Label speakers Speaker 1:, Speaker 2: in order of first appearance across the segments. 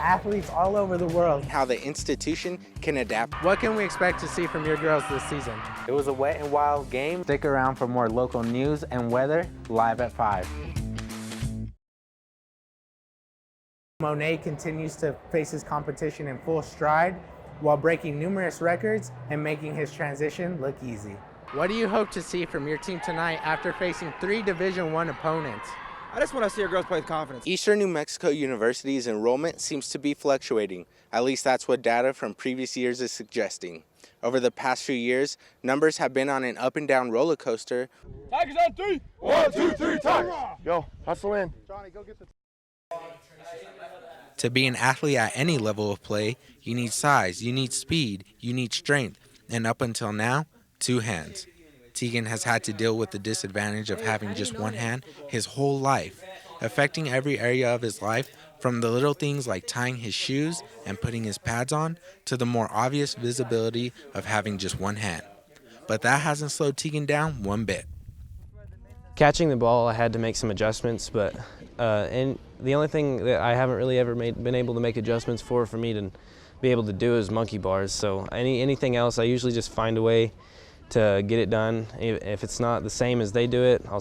Speaker 1: athletes all over the world.
Speaker 2: How the institution can adapt.
Speaker 1: What can we expect to see from your girls this season?
Speaker 2: It was a wet and wild game.
Speaker 1: Stick around for more local news and weather live at 5. Monet continues to face his competition in full stride while breaking numerous records and making his transition look easy. What do you hope to see from your team tonight after facing 3 Division I opponents?
Speaker 3: I just want to see our girls play with confidence.
Speaker 2: Eastern New Mexico University's enrollment seems to be fluctuating. At least that's what data from previous years is suggesting. Over the past few years, numbers have been on an up and down roller coaster.
Speaker 3: Tigers on 3. 1, 2, 3, Tigers. Go, hustle in.
Speaker 4: Johnny, go get the...
Speaker 2: To be an athlete at any level of play, you need size, you need speed, you need strength, and up until now, 2 hands. Tegan has had to deal with the disadvantage of having just one hand his whole life, affecting every area of his life, from the little things like tying his shoes and putting his pads on to the more obvious visibility of having just one hand. But that hasn't slowed Tegan down one bit.
Speaker 5: Catching the ball, I had to make some adjustments, but and the only thing that I haven't really ever been able to make adjustments for me to be able to do is monkey bars. So anything else, I usually just find a way to get it done. If it's not the same as they do it, I'll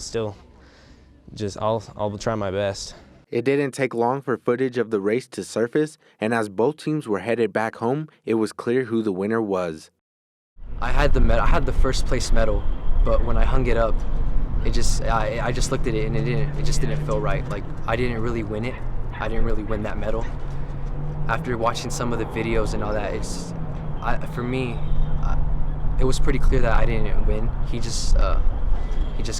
Speaker 5: try my best.
Speaker 2: It didn't take long for footage of the race to surface, and as both teams were headed back home, it was clear who the winner was.
Speaker 6: I had the first place medal, but when I hung it up, I just looked at it and it just didn't feel right. Like, I didn't really win it. I didn't really win that medal. After watching some of the videos and all that, for me, it was pretty clear that I didn't win. He just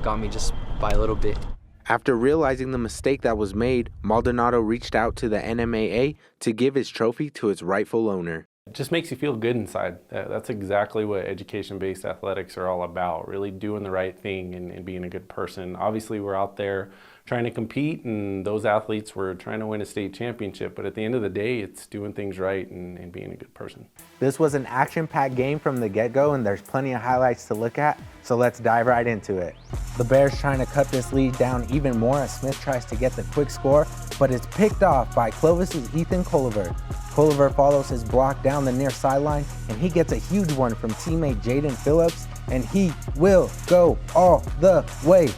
Speaker 6: got me just by a little bit.
Speaker 2: After realizing the mistake that was made, Maldonado reached out to the NMAA to give his trophy to its rightful owner.
Speaker 7: It just makes you feel good inside. That's exactly what education-based athletics are all about, really doing the right thing and being a good person. Obviously, we're out there trying to compete, and those athletes were trying to win a state championship, but at the end of the day, it's doing things right and being a good person.
Speaker 1: This was an action-packed game from the get-go, and there's plenty of highlights to look at, so let's dive right into it. The Bears trying to cut this lead down even more as Smith tries to get the quick score, but it's picked off by Clovis's Ethan Colliver. Colliver follows his block down the near sideline, and he gets a huge one from teammate Jaden Phillips, and he will go all the way.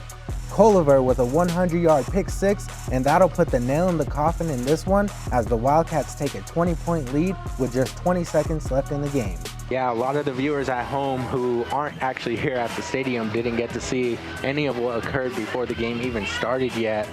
Speaker 1: Colliver with a 100-yard pick six, and that'll put the nail in the coffin in this one as the Wildcats take a 20-point lead with just 20 seconds left in the game.
Speaker 2: Yeah, a lot of the viewers at home who aren't actually here at the stadium didn't get to see any of what occurred before the game even started yet.